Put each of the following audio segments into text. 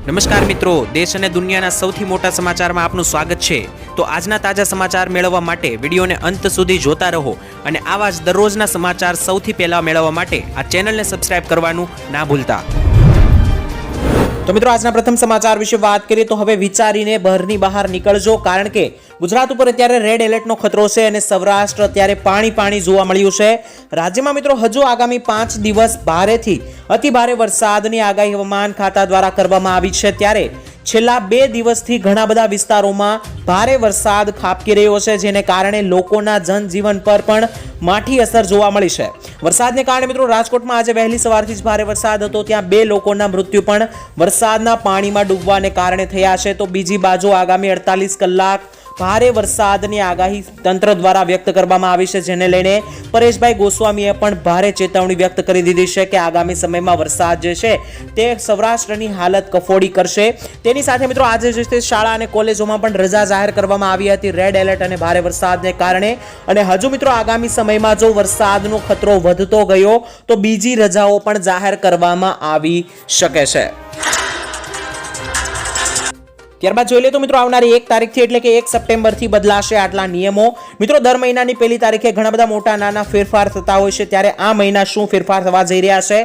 નમસ્કાર મિત્રો, દેશ અને દુનિયાના સૌથી મોટા સમાચારમાં આપનું સ્વાગત છે। તો આજના તાજા સમાચાર મેળવવા માટે વિડીયોને અંત સુધી જોતા રહો અને આવા જ દરરોજના સમાચાર સૌથી પહેલા મેળવવા માટે આ ચેનલને સબસ્ક્રાઇબ કરવાનું ના ભૂલતા। તો મિત્રો, આજના પ્રથમ સમાચાર વિશે વાત કરીએ તો હવે વિચારીને ઘરની બહાર નીકળજો, કારણ કે ગુજરાત ઉપર અત્યારે રેડ એલર્ટનો ખતરો છે અને સૌરાષ્ટ્ર અત્યારે પાણી જોવા મળ્યું છે। રાજ્યમાં મિત્રો હજુ આગામી 5 દિવસ ભારેથી અતિ ભારે વરસાદની આગાહી હવામાન ખાતા દ્વારા કરવામાં આવી છે। ત્યારે છેલ્લા 2 દિવસથી ઘણા બધા વિસ્તારોમાં ભારે વરસાદ ખાબકી રહ્યો છે, જેને કારણે લોકોના જનજીવન પર પણ માઠી અસર જોવા મળી છે। વરસાદને કારણે મિત્રો રાજકોટમાં આજે વહેલી સવારથી જ ભારે વરસાદ હતો, ત્યાં 2 લોકોના મૃત્યુ પણ વરસાદના પાણીમાં ડૂબવાને કારણે થયા છે। તો બીજી બાજુ આગામી 48 કલાક ભારે વરસાદની આગાહી તંત્ર દ્વારા વ્યક્ત કરવામાં આવી છે, જેને લઈને પરેશભાઈ ગોસ્વામીએ પણ ભારે ચેતવણી વ્યક્ત કરી દીધી છે કે આગામી સમયમાં વરસાદ જે છે તે સૌરાષ્ટ્રની હાલત કફોડી કરશે। તેની સાથે મિત્રો આજે જે છે શાળા અને કોલેજોમાં પણ રજા જાહેર કરવામાં આવી હતી રેડ એલર્ટ અને ભારે વરસાદને કારણે। અને હજુ મિત્રો આગામી સમયમાં જો વરસાદનો ખતરો વધતો ગયો તો બીજી રજાઓ પણ જાહેર કરવામાં આવી શકે છે। ત્યારબાદ જોઈ લે તો મિત્રો આવનારી 1 તારીખથી એટલે કે 1 સપ્ટેમ્બરથી બદલાશે આટલા નિયમો। મિત્રો દર મહિનાની 1 તારીખે ઘણા બધા મોટા નાના ફેરફાર થતા હોય છે, ત્યારે આ મહિના શું ફેરફાર થવા જઈ રહ્યા છે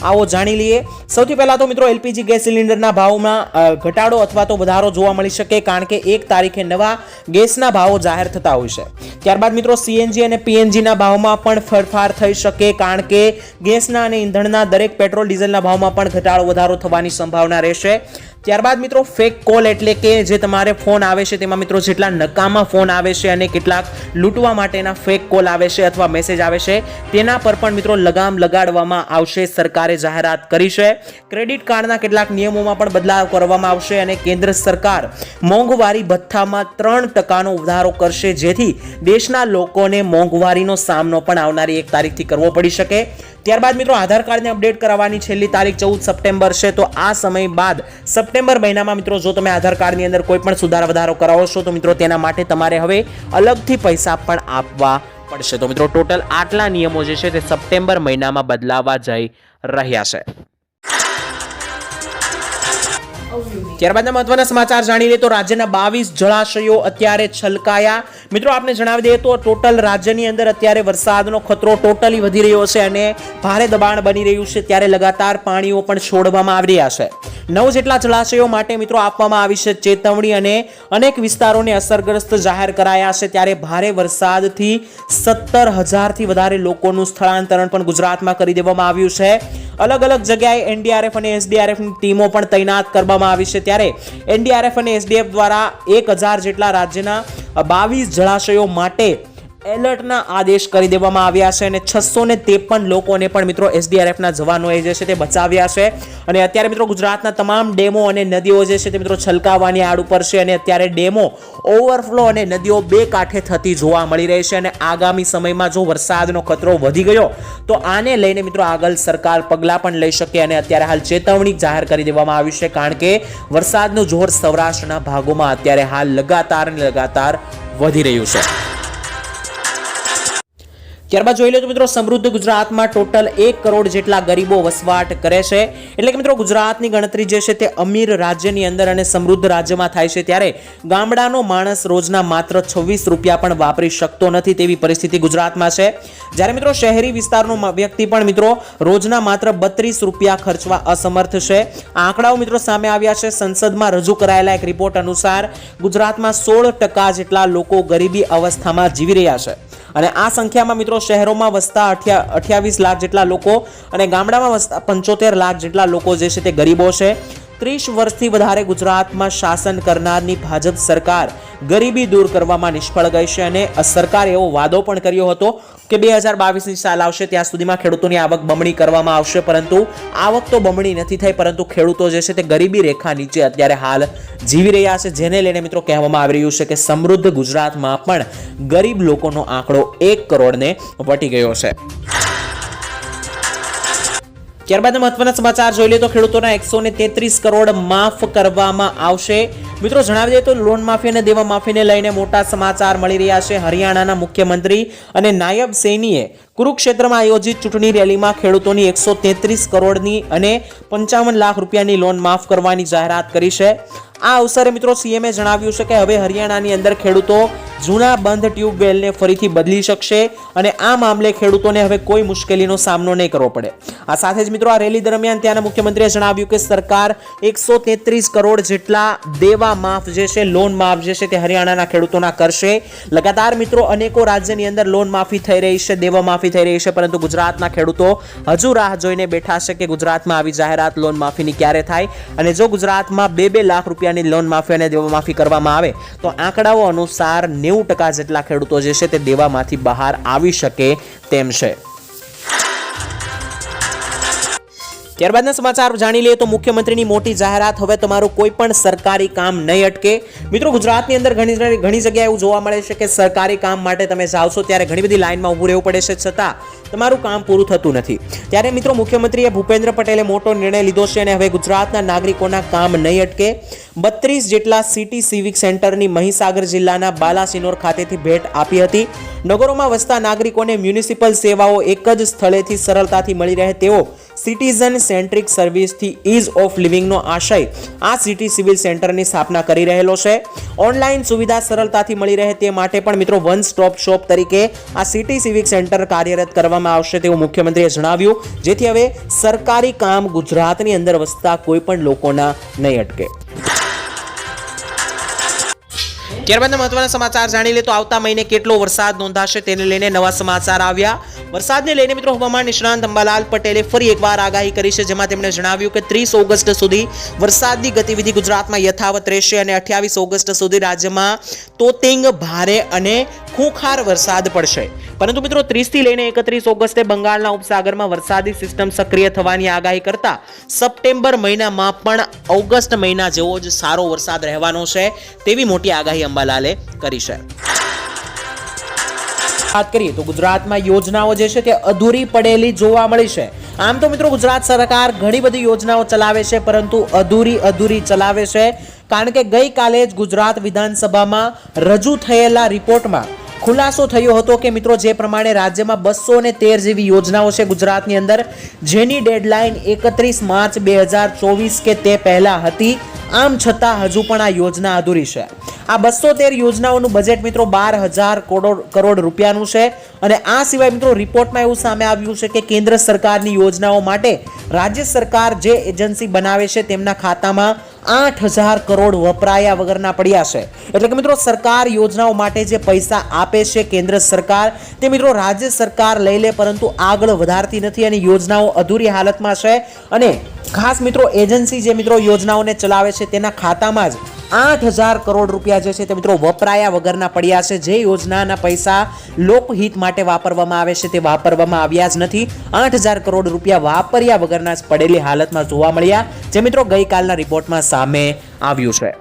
આવો જાણી લઈએ। સૌથી પહેલા તો મિત્રો એલપીજી ગેસ સિલિન્ડરના ભાવમાં ઘટાડો અથવા તો વધારો જોવા મળી શકે, કારણ કે 1 તારીખે નવા ગેસના ભાવો જાહેર થતા હોય છે। ત્યારબાદ મિત્રો સીએનજી અને પીએનજીના ભાવમાં પણ ફેરફાર થઈ શકે, કારણ કે ગેસના અને ઈંધણના દરેક પેટ્રોલ ડીઝલના ભાવમાં પણ ઘટાડો વધારો થવાની સંભાવના રહેશે। ત્યારબાદ મિત્રો ફેક કોલ એટલે કે જે તમારે ફોન આવે છે તેમાં મિત્રો જેટલા નકામા ફોન આવે છે અને કેટલાક લૂંટવા માટેના ફેક કોલ આવે છે અથવા મેસેજ આવે છે તેના પર પણ મિત્રો લગામ લગાડવામાં આવશે, સરકારે જાહેરાત કરી છે। ક્રેડિટ કાર્ડના કેટલાક નિયમોમાં પણ બદલાવ કરવામાં આવશે અને કેન્દ્ર સરકાર મોંઘવારી ભથ્થામાં 3% વધારો કરશે, જેથી દેશના લોકોને મોંઘવારીનો સામનો પણ આવનારી 1 તારીખથી કરવો પડી શકે। ત્યારબાદ મિત્રો આધાર કાર્ડને અપડેટ કરાવવાની છેલ્લી તારીખ 14 સપ્ટેમ્બર છે। તો આ સમય બાદ સપ્ટેમ્બર મહિનામાં મિત્રો જો તમે આધાર કાર્ડની અંદર કોઈ પણ સુધારા વધારો કરાવો છો તો મિત્રો તેના માટે તમારે હવે અલગથી પૈસા પણ આપવા પડશે। તો મિત્રો ટોટલ આટલા નિયમો જે છે તે સપ્ટેમ્બર મહિનામાં બદલાવા જઈ રહ્યા છે। ત્યારબાદના મહત્વના સમાચાર જાણી લઈએ તો રાજ્યના 22 જળાશયો અત્યારે છલકાયા। મિત્રો આપને જણાવી દઈએ તો ટોટલ રાજ્યની અંદર અત્યારે વરસાદનો ખતરો ટોટલી વધી રહ્યો છે અને ભારે દબાણ બની રહ્યું છે, ત્યારે લગાતાર પાણીઓ પણ છોડવામાં આવી રહ્યા છે। 9 જેટલા જળાશયો માટે મિત્રો આપવામાં આવી છે ચેતવણી અને અનેક વિસ્તારોને અસરગ્રસ્ત જાહેર કરાયા છે। ત્યારે ભારે વરસાદથી 17,000 થી વધારે લોકોનું સ્થળાંતરણ પણ ગુજરાતમાં કરી દેવામાં આવ્યું છે। અલગ અલગ જગ્યાએ એનડીઆરએફ અને એસડીઆરએફની ટીમો પણ તૈનાત કરવામાં આવી છે। ત્યારે એનડીઆરએફ અને એસડીએફ દ્વારા 1000 જેટલા રાજ્યના 22 જળાશયો માટે એલર્ટના આદેશ કરી દેવામાં આવ્યા છે અને 653 લોકોને પણ મિત્રો એસડીઆરએફના જવાનોએ જે છે તે બચાવ્યા છે। અને અત્યારે મિત્રો ગુજરાતના તમામ ડેમો અને નદીઓ જે છે તે મિત્રો છલકાવાની આડ ઉપર છે અને અત્યારે ડેમો ઓવરફ્લો અને નદીઓ બે કાંઠે થતી જોવા મળી રહી છે। અને આગામી સમયમાં જો વરસાદનો ખતરો વધી ગયો તો આને લઈને મિત્રો આગળ સરકાર પગલાં પણ લઈ શકે અને અત્યારે હાલ ચેતવણી જાહેર કરી દેવામાં આવી છે, કારણ કે વરસાદનું જોર સૌરાષ્ટ્રના ભાગોમાં અત્યારે હાલ લગાતાર વધી રહ્યું છે। ત્યારબાદ જોઈ લો તો મિત્રો સમૃદ્ધ ગુજરાતમાં ટોટલ 1 કરોડ જેટલા ગરીબો વસવાટ કરે છે। એટલે કે મિત્રો ગુજરાતની ગણતરી જે છે તે અમીર રાજ્યની અંદર અને સમૃદ્ધ રાજ્યમાં થાય છે, ત્યારે ગામડાનો માણસ રોજના માત્ર 26 રૂપિયા પણ વાપરી શકતો નથી તેવી પરિસ્થિતિ ગુજરાતમાં છે। જ્યારે મિત્રો શહેરી વિસ્તારનો વ્યક્તિ પણ મિત્રો રોજના માત્ર 32 રૂપિયા ખર્ચવા અસમર્થ છે। આ આંકડાઓ મિત્રો સામે આવ્યા છે સંસદમાં રજૂ કરાયેલા એક રિપોર્ટ અનુસાર ગુજરાતમાં 16% જેટલા લોકો ગરીબી અવસ્થામાં જીવી રહ્યા છે અને આ સંખ્યામાં મિત્રો શહેરોમાં વસતા 28 લાખ જેટલા લોકો અને ગામડામાં વસતા 75 લાખ જેટલા લોકો જે છે તે ગરીબો છે। 30 વર્ષથી વધારે ગુજરાતમાં શાસન કરનારની ભાજપ સરકાર ગરીબી દૂર કરવામાં નિષ્ફળ ગઈ છે અને સરકારે એવો વાદો પણ કર્યો હતો કે 2022ની સાલ આવશે ત્યાં સુધીમાં ખેડૂતોની આવક બમણી કરવામાં આવશે, પરંતુ આવક તો બમણી નથી થઈ, પરંતુ ખેડૂતો જે છે તે ગરીબી રેખા નીચે અત્યારે હાલ જીવી રહ્યા છે, જેને લઈને મિત્રો કહેવામાં આવી રહ્યું છે કે સમૃદ્ધ ગુજરાતમાં પણ ગરીબ લોકોનો આંકડો 1 કરોડને વટી ગયો છે। ત્યારબાદ મહત્વના સમાચાર જોઈ લે તો ખેડૂતોના 133 કરોડ માફ કરવામાં આવશે। મિત્રો જણાવી દઈએ તો લોન માફી અને દેવા માફીને લઈને મોટા સમાચાર મળી રહ્યા છે। હરિયાણાના મુખ્યમંત્રી અને નાયબ સૈનીએ કુરુક્ષેત્રમાં આયોજિત ચૂંટણી રેલીમાં ખેડૂતોની 133 કરોડની અને 55 લાખ રૂપિયાની લોન માફ કરવાની જાહેરાત કરી છે. આ અવસરે મિત્રો સીએમએ જણાવ્યું છે કે હવે હરિયાણાની અંદર ખેડૂતો જૂના બંધ ટ્યુબવેલને ફરીથી બદલી શકશે અને આ મામલે ખેડૂતોને હવે કોઈ મુશ્કેલીનો સામનો નહીં કરવો પડે. આ સાથે જ મિત્રો આ રેલી દરમિયાન ત્યાંના મુખ્યમંત્રીએ જણાવ્યું કે સરકાર 133 કરોડ જેટલા દેવા માફ જે છે, લોન માફ જે છે તે હરિયાણાના ખેડૂતોના કરશે. લગાતાર મિત્રો અનેકો રાજ્યની અંદર લોન માફી થઈ રહી છે, દેવા માફી થઈ રહી છે, પરંતુ ગુજરાતના ખેડૂતો હજુ રાહ જોઈને બેઠા છે કે ગુજરાતમાં આવી જાહેરાત લોન માફીની ક્યારે થાય અને જો ગુજરાતમાં 2 લાખ રૂપિયાની લોન માફી અને દેવા માફી કરવામાં આવે તો આંકડાઓ અનુસાર 90% જેટલા ખેડૂતો જે છે તે દેવામાંથી બહાર આવી શકે તેમ છે. ત્યારબાદના સમાચાર જાણી લઈએ તો મુખ્યમંત્રીની મોટી જાહેરાત, હવે તમારું કોઈ પણ સરકારી કામ નહીં અટકે. મિત્રો ગુજરાતની અંદર ઘણી જગ્યાએ એવું જોવા મળે છે કે સરકારી કામ માટે તમે જાઓ છો ત્યારે ઘણી બધી લાઈનમાં ઊભું રહેવું પડે છે, છતાં તમારું કામ પૂરું થતું નથી. ત્યારે મિત્રો મુખ્યમંત્રીએ ભૂપેન્દ્ર પટેલે મોટો નિર્ણય લીધો છે અને હવે ગુજરાતના નાગરિકોના કામ નહીં અટકે. 32 જેટલા સિટી સિવિક સેન્ટરની મહીસાગર જિલ્લાના બાલાસિનોર ખાતેથી ભેટ આપી હતી. નગરોમાં વસતા નાગરિકોને મ્યુનિસિપલ સેવાઓ એક જ સ્થળેથી સરળતાથી મળી રહે તેવો સિટીઝન સેન્ટ્રિક સર્વિસથી ઇઝ ઓફ લિવિંગનો આશય આ સિટી સિવિલ સેન્ટરની સ્થાપના કરી રહેલો છે. ઓનલાઈન સુવિધા સરળતાથી મળી રહે તે માટે પણ મિત્રો વન સ્ટોપ શોપ તરીકે આ સિટી સિવિક સેન્ટર કાર્યરત કરવામાં આવશે તેવું મુખ્યમંત્રીએ જણાવ્યું, જેથી હવે સરકારી કામ ગુજરાતની અંદર વસતા કોઈ પણ લોકોના નહીં અટકે. ત્યારબાદ મહત્વના સમાચાર જાણી લે તો આવતા મહિને કેટલો વરસાદ નોંધાશે તેને લઈને નવા સમાચાર આવ્યા. વરસાદને લઈને મિત્રો હવામાન નિષ્ણાંત અંબાલાલ પટેલે ફરી એકવાર આગાહી કરી છે, જેમાં તેમણે જણાવ્યું કે 30 ઓગસ્ટ સુધી વરસાદની ગતિવિધિ ગુજરાતમાં યથાવત રહેશે અને 28 ઓગસ્ટ સુધી રાજ્યમાં તોતિંગ ભારે અને ખૂંખાર વરસાદ પડશે. પરંતુ મિત્રો 30 થી લઈને 31 ઓગસ્ટે બંગાળના ઉપસાગરમાં વરસાદી સિસ્ટમ સક્રિય થવાની આગાહી કરતા સપ્ટેમ્બર મહિનામાં પણ ઓગસ્ટ મહિના જેવો જ સારો વરસાદ રહેવાનો છે તેવી મોટી આગાહી અંબાલાલે કરી છે. વાત કરીએ તો ગુજરાતમાં યોજનાઓ જે છે તે અધૂરી પડેલી જોવા મળી છે. આમ તો મિત્રો ગુજરાત સરકાર ઘણી બધી યોજનાઓ ચલાવે છે, પરંતુ અધૂરી ચલાવે છે, કારણ કે ગઈકાલે જ ગુજરાત વિધાનસભામાં રજૂ થયેલા રિપોર્ટમાં ખુલાસો થયો હતો કે મિત્રો જે પ્રમાણે રાજ્યમાં 213 જેવી યોજનાઓ છે ગુજરાતની અંદર, જેની ડેડલાઇન 31 માર્ચ 2024 કે તે પહેલા હતી, આમ છતાં હજુ પણ આ યોજના અધૂરી છે. આ 213 યોજનાઓનું બજેટ મિત્રો 12,000 કરોડ રૂપિયાનું છે અને આ સિવાય મિત્રો રિપોર્ટમાં એવું સામે આવ્યું છે કે કેન્દ્ર સરકારની યોજનાઓ માટે રાજ્ય સરકાર જે એજન્સી બનાવે છે તેમના ખાતામાં 8,000 કરોડ વપરાયા વગરના પડ્યા છે. એટલે કે મિત્રો સરકાર યોજનાઓ માટે જે પૈસા આપે છે કેન્દ્ર સરકાર, તે મિત્રો રાજ્ય સરકાર લઈ લે પરંતુ આગળ વધારતી નથી અને યોજનાઓ અધૂરી હાલતમાં છે. અને ખાસ મિત્રો એજન્સી જે મિત્રો યોજનાઓને ચલાવે છે તેના ખાતામાં જ 8,000 કરોડ રૂપિયા જે છે તે મિત્રો વપરાયા વગરના પડ્યા છે. જે યોજનાના પૈસા લોકહિત માટે વાપરવામાં આવે છે તે વાપરવામાં આવ્યા જ નથી. 8,000 કરોડ રૂપિયા વાપર્યા વગરના જ પડેલી હાલતમાં જોવા મળ્યા, જે મિત્રો ગઈકાલના રિપોર્ટમાં સામે આવ્યું છે.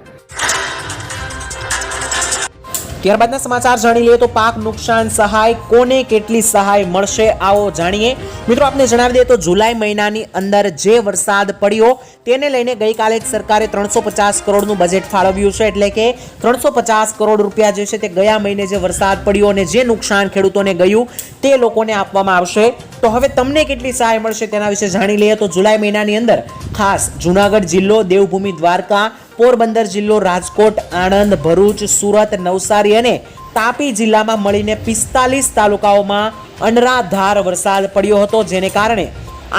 ત્યારબાદના સમાચાર જાણી લઈએ તો પાક નુકસાન સહાય, કોને કેટલી સહાય મળશે આવો જાણીએ. મિત્રો આપને જણાવી દઈએ તો જુલાઈ મહિનાની અંદર જે વરસાદ પડ્યો તેને લઈને ગઈકાલે જ સરકારે 350 કરોડનું બજેટ ફાળવ્યું છે. એટલે કે 350 કરોડ રૂપિયા જે છે તે ગયા મહિને જે વરસાદ પડ્યો અને જે નુકસાન ખેડૂતોને ગયું તે લોકોને આપવામાં આવશે. તો હવે તમને કેટલી સહાય મળશે તેના વિશે જાણી લઈએ તો જુલાઈ મહિનાની અંદર ખાસ જુનાગઢ જિલ્લો, દેવભૂમિ દ્વારકા, પોરબંદર જિલ્લો, રાજકોટ, આણંદ, ભરૂચ, સુરત, નવસારી અને તાપી જિલ્લામાં મળીને 45 તાલુકાઓમાં અનરાધાર વરસાદ પડ્યો હતો, જેને કારણે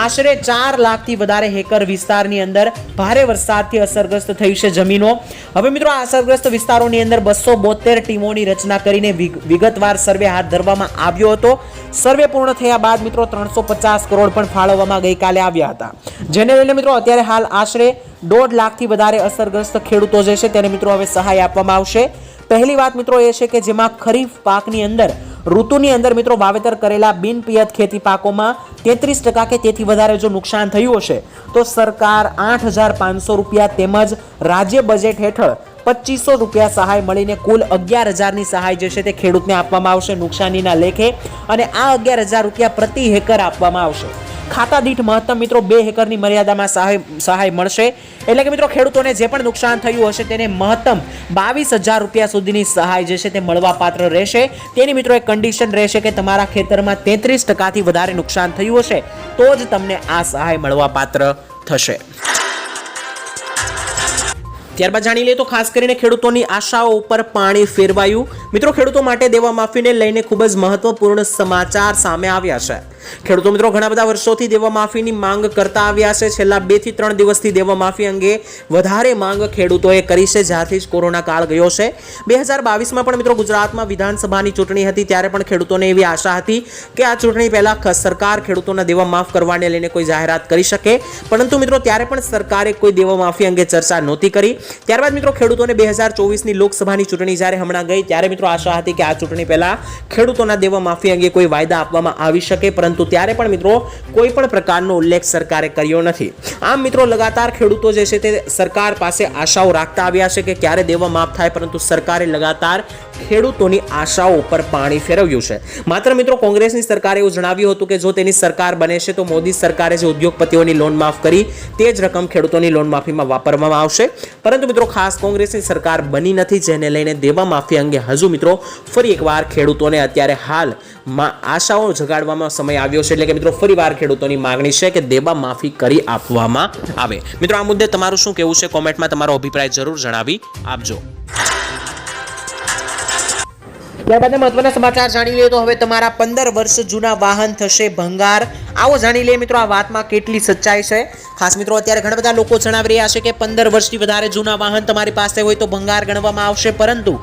આશરે 4 લાખથી વધારે હેકર વિસ્તારની અંદર ભારે વરસાદથી અસરગ્રસ્ત થઈ છે જમીનો. હવે મિત્રો આ અસરગ્રસ્ત વિસ્તારોની અંદર 272 ટીમોની રચના કરીને વિગતવાર સર્વે હાથ ધરવામાં આવ્યો હતો. સર્વે પૂર્ણ થયા બાદ મિત્રો 350 કરોડ પણ ફાળવવામાં ગઈકાલે આવ્યા હતા, જેને લઈને મિત્રો અત્યારે હાલ આશરે 1.5 લાખથી વધારે અસરગ્રસ્ત ખેડૂતો જે છે તેને મિત્રો હવે સહાય આપવામાં આવશે. પહેલી વાત મિત્રો એ છે કે જેમાં ખરીફ પાકની અંદર ઋતુની અંદર મિત્રો વાવેતર કરેલા બિનપિયત ખેતી પાકોમાં 33% કે તેથી વધારે જો નુકસાન થયું હશે તો સરકાર 8,500 રૂપિયા તેમજ રાજ્ય બજેટ હેઠળ 2,500 રૂપિયા સહાય મળીને કુલ 11,000ની સહાય જે છે તે ખેડૂતને આપવામાં આવશે નુકસાનીના લેખે, અને આ 11,000 રૂપિયા પ્રતિ હેકર આપવામાં આવશે. ખાતા દીઠ મહત્તમ મિત્રો 2 હેક્ટરની મર્યાદામાં સહાય મળશે. એટલે કે મિત્રો ખેડૂતોને જે પણ નુકસાન થયું હશે તેને મહત્તમ 22,000 રૂપિયા સુધીની સહાય જે છે તે મળવા પાત્ર રહેશે. તેની મિત્રો એક કન્ડિશન રહેશે કે તમારા ખેતરમાં 33% વધારે નુકસાન થયું હશે તો જ તમને આ સહાય મળવા પાત્ર થશે. ત્યારબાદ જાણી લઈએ તો ખાસ કરીને ખેડૂતોની આશાઓ ઉપર પાણી ફેરવાયું. મિત્રો ખેડૂતો માટે દેવા માફીને લઈને ખૂબ જ મહત્વપૂર્ણ સમાચાર સામે આવ્યા છે. ખેડૂતો મિત્રો ઘણા બધા વર્ષોથી દેવા માફીની માંગ કરતા આવ્યા છે. છેલ્લા 2 થી 3 દિવસથી દેવા માફી અંગે વધારે માંગ ખેડૂતોએ કરી છે જ્યારથી જ કોરોના કાળ ગયો છે. 2022માં પણ મિત્રો ગુજરાતમાં વિધાનસભાની ચૂંટણી હતી ત્યારે પણ ખેડૂતોને એવી આશા હતી કે આ ચૂંટણી પહેલા સરકાર ખેડૂતોના દેવા માફ કરવાને લઈને કોઈ જાહેરાત કરી શકે, પરંતુ મિત્રો ત્યારે પણ સરકારે કોઈ દેવા માફી અંગે ચર્ચા નહોતી કરી. ત્યારબાદ મિત્રો ખેડૂતોને 2024ની લોકસભાની ચૂંટણી જ્યારે હમણાં ગઈ ત્યારે મિત્રો આશા હતી કે આ ચૂંટણી પહેલા ખેડૂતોના દેવા માફી અંગે કોઈ વાયદા આપવામાં આવી શકે, પરંતુ ત્યારે પણ મિત્રો કોઈ પણ પ્રકારનો ઉલ્લેખ સરકારે કર્યો નથી. આમ મિત્રો લગાતાર ખેડૂતો જે છે તે સરકાર પાસે આશાઓ રાખતા આવ્યા છે કે ક્યારે દેવા માફ થાય, પરંતુ સરકારે લગાતાર ખેડૂતોની આશાઓ ઉપર પાણી ફેરવ્યું છે. માત્ર મિત્રો કોંગ્રેસની સરકારે એવું જણાવ્યું હતું કે જો તેની સરકાર બને છે તો મોદી સરકારે જે ઉદ્યોગપતિઓની લોન માફ કરી તે જ રકમ ખેડૂતોની લોન માફીમાં વાપરવામાં આવશે, પરંતુ મિત્રો ખાસ કોંગ્રેસની સરકાર બની નથી, જેને લઈને દેવા માફી અંગે હજુ મિત્રો ફરી એકવાર ખેડૂતોને અત્યારે હાલ આશાઓ જગાડવામાં સમય આવ્યો છે. એટલે કે મિત્રો ફરીવાર ખેડૂતોની માંગણી છે કે દેવા માફી કરી આપવામાં આવે. મિત્રો આ મુદ્દે તમારું શું કહેવું છે? કોમેન્ટમાં તમારો અભિપ્રાય જરૂર જણાવી આપજો. ત્યારબાદ મહત્વના સમાચાર જાણી લઈએ તો હવે તમારા 15 વર્ષ જૂના વાહન થશે ભંગાર. આવો જાણી લઈએ મિત્રો આ વાતમાં કેટલી સચ્ચાઈ છે. ખાસ મિત્રો અત્યારે ઘણા બધા લોકો જણાવી રહ્યા છે કે 15 વર્ષથી વધારે જૂના વાહન તમારી પાસે હોય તો ભંગાર ગણવામાં આવશે, પરંતુ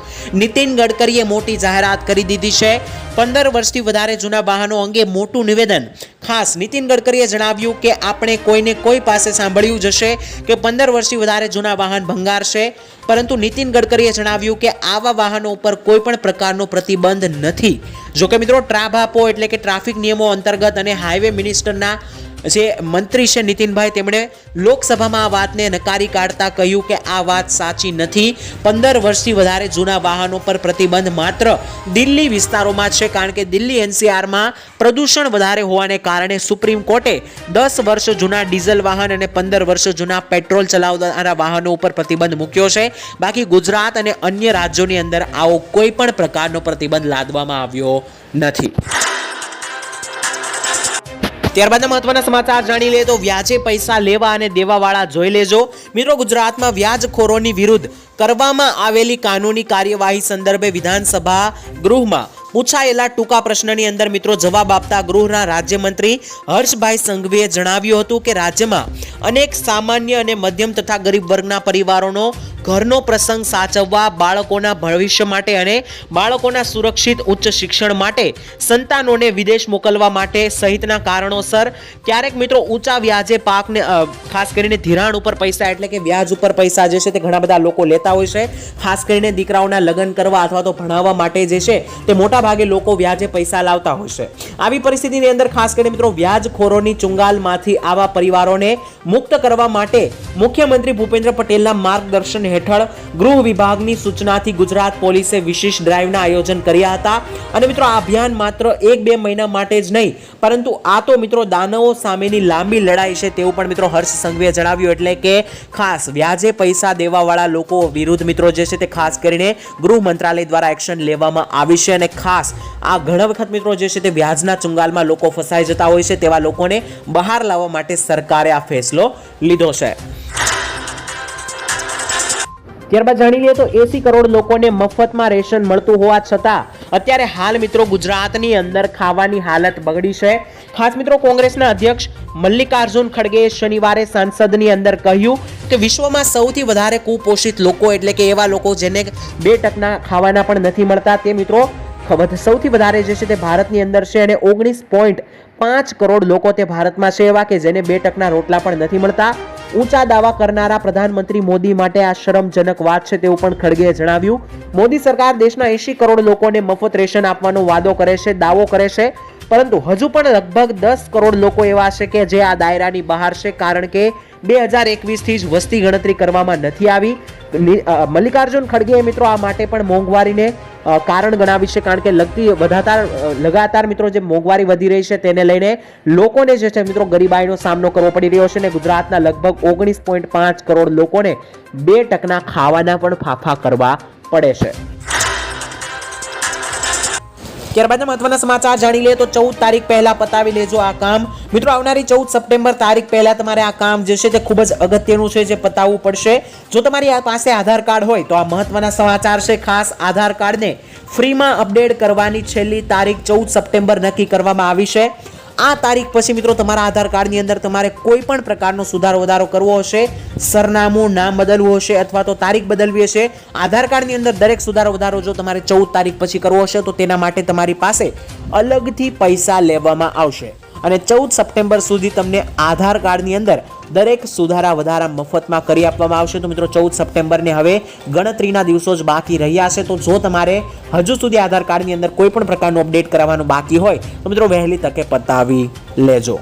નીતિન ગડકરીએ મોટી જાહેરાત કરી દીધી છે. 15 વર્ષથી વધારે જૂના વાહનો અંગે મોટું નિવેદન. ખાસ નીતિન ગડકરીએ જણાવ્યું કે આપણે કોઈને કોઈ પાસે સાંભળ્યું જશે કે 15 વર્ષથી વધારે જૂના વાહન ભંગાર છે, પરંતુ નીતિન ગડકરીએ જણાવ્યું કે આવા વાહનો ઉપર કોઈ પણ પ્રકારનો પ્રતિબંધ નથી. જોકે મિત્રો ટ્રાભાપો એટલે કે ટ્રાફિક નિયમો અંતર્ગત અને હાઈવે મિનિસ્ટરના જે મંત્રી છે નીતિનભાઈ, તેમણે લોકસભામાં આ વાતને નકારી કાઢતા કહ્યું કે આ વાત સાચી નથી. 15 વર્ષથી વધારે જૂના વાહનો પર પ્રતિબંધ માત્ર દિલ્હી વિસ્તારોમાં છે, કારણ કે દિલ્હી NCRમાં પ્રદૂષણ વધારે હોવાને કારણે સુપ્રીમ કોર્ટે 10 વર્ષ જૂના ડીઝલ વાહન અને 15 વર્ષ જૂના પેટ્રોલ ચલાવનારા વાહનો ઉપર પ્રતિબંધ મૂક્યો છે. બાકી ગુજરાત અને અન્ય રાજ્યોની અંદર આવો કોઈ પણ પ્રકારનો પ્રતિબંધ લાદવામાં આવ્યો નથી. ત્યારબાદ મહત્વના સમાચાર જાણી લઈએ તો વ્યાજે પૈસા લેવા અને દેવાવાળા જોઈ લેજો. મિત્રો ગુજરાતમાં વ્યાજખોરોની વિરુદ્ધ કરવામાં આવેલી કાનૂની કાર્યવાહી સંદર્ભે વિધાનસભા ગૃહમાં પૂછાયેલા ટૂંકા પ્રશ્નની અંદર મિત્રો જવાબ આપતા ગૃહના રાજ્યમંત્રી હર્ષભાઈ સંઘવીએ જણાવ્યું હતું કે રાજ્યમાં અનેક સામાન્ય અને મધ્યમ તથા ગરીબ વર્ગના પરિવારોનો ઘરનો પ્રસંગ સાચવવા, બાળકોના ભવિષ્ય માટે અને બાળકોના સુરક્ષિત ઉચ્ચ શિક્ષણ માટે, સંતાનોને વિદેશ મોકલવા માટે સહિતના કારણોસર ક્યારેક મિત્રો ઊંચા વ્યાજે પાકને ખાસ કરીને ધિરાણ ઉપર પૈસા એટલે કે વ્યાજ ઉપર પૈસા જે છે તે ઘણા બધા લોકો લેતા હોય છે. ખાસ કરીને દીકરાઓના લગ્ન કરવા અથવા તો ભણાવવા માટે જે છે તે મોટા ભાગે લોકો વ્યાજે પૈસા લાવતા હોય છે. આવી પરિસ્થિતિની અંદર ખાસ કરીને મિત્રો વ્યાજખોરોની ચુંગાલમાંથી આવા પરિવારોને મુક્ત કરવા માટે મુખ્યમંત્રી ભૂપેન્દ્ર પટેલના માર્ગદર્શન હેઠળ ગૃહ વિભાગની સૂચનાથી ગુજરાત પોલીસે વિશેષ ડ્રાઈવના આયોજન કર્યા હતા. અને મિત્રો આ અભિયાન માત્ર 1-2 મહિના માટે જ નહીં, પરંતુ આ તો મિત્રો દાનવો સામેની લાંબી લડાઈ છે તેવું પણ મિત્રો હર્ષ સંઘવીએ જણાવ્યું. એટલે કે ખાસ વ્યાજે પૈસા દેવાવાળા લોકો વિરુદ્ધ મિત્રો જે છે તે ખાસ કરીને ગૃહ મંત્રાલય દ્વારા એક્શન લેવામાં આવી છે. અને ખાસ આ ઘણા વખત મિત્રો જે છે તે વ્યાજના ચુંગાલમાં લોકો ફસાઈ જતા હોય છે, તેવા લોકોને બહાર લાવવા માટે સરકારે આ ફેસલો લીધો છે. ત્યારબાદ જાણી લઈએ તો 80 કરોડ લોકોને મફતમાં રેશન મળતું હોવા છતાં અત્યારે હાલ મિત્રો ગુજરાતની અંદર ખાવાની હાલત બગડી છે. ખાસ મિત્રો કોંગ્રેસના અધ્યક્ષ મલ્લિકાર્જુન ખડગેએ શનિવારે સંસદની અંદર કહ્યું કે વિશ્વમાં સૌથી વધારે કુપોષિત લોકો એટલે કે એવા લોકો જેને 2 ટકના ખાવાના પણ નથી મળતા તે મિત્રો સૌથી વધારે જે છે તે ભારતની અંદર છે. અને 19.5 કરોડ લોકો તે ભારતમાં છે એવા કે જેને 2 ટકના રોટલા પણ નથી મળતા. ઊંચા દાવા કરનારા પ્રધાનમંત્રી મોદી માટે આ શરમજનક વાત છે તેવું પણ ખડગેએ જણાવ્યું. મોદી સરકાર દેશના 80 કરોડ લોકોને મફત રેશન આપવાનો વાદો કરે છે, દાવો કરે છે, પરંતુ હજુ પણ લગભગ 10 કરોડ લોકો એવા છે કે જે આ દાયરાની બહાર છે, કારણ કે 2021 થી જ વસ્તી ગણતરી કરવામાં નથી આવી. મલ્લિકાર્જુન ખડગેએ મિત્રો આ માટે પણ મોંઘવારીને કારણ ગણાવી છે, કારણ કે લગાતાર મિત્રો જે મોંઘવારી વધી રહી છે તેને લઈને લોકોને જે છે મિત્રો ગરીબાઈનો સામનો કરવો પડી રહ્યો છે અને ગુજરાતના લગભગ 19.5 કરોડ લોકોને 2% ખાવાના પણ ફાફા કરવા પડે છે. ત્યારબાદ મહત્વના સમાચાર જાણી લઈએ તો 14 તારીખ પહેલા પતાવી લેજો આ કામ. મિત્રો આવનારી 14 સપ્ટેમ્બર તારીખ પહેલા તમારે આ કામ જે છે તે ખૂબ જ અગત્યનું છે, જે પતાવવું પડશે. જો તમારી પાસે આધાર કાર્ડ હોય તો આ મહત્વના સમાચાર છે. ખાસ આધાર કાર્ડને ફ્રીમાં અપડેટ કરવાની છેલ્લી તારીખ 14 સપ્ટેમ્બર નક્કી કરવામાં આવી છે. આ તારીખ પછી મિત્રો તમારા આધાર કાર્ડની અંદર તમારે કોઈ પણ પ્રકારનો સુધારો વધારો કરવો હશે, સરનામું નામ બદલવું હશે અથવા તો તારીખ બદલવી હશે, આધાર કાર્ડની અંદર દરેક સુધારો વધારો જો તમારે 14 તારીખ પછી કરવો હશે તો તેના માટે તમારી પાસે અલગથી પૈસા લેવામાં આવશે. અને 14 સપ્ટેમ્બર સુધી તમને આધાર કાર્ડની અંદર દરેક સુધારા વધારા મફતમાં કરી આપવામાં આવશે. તો મિત્રો 14 સપ્ટેમ્બરને હવે ગણતરીના દિવસો જ બાકી રહ્યા છે. તો જો તમારે હજુ સુધી આધાર કાર્ડની અંદર કોઈ પણ પ્રકારનું અપડેટ કરાવવાનું બાકી હોય તો મિત્રો વહેલી તકે પતાવી લેજો.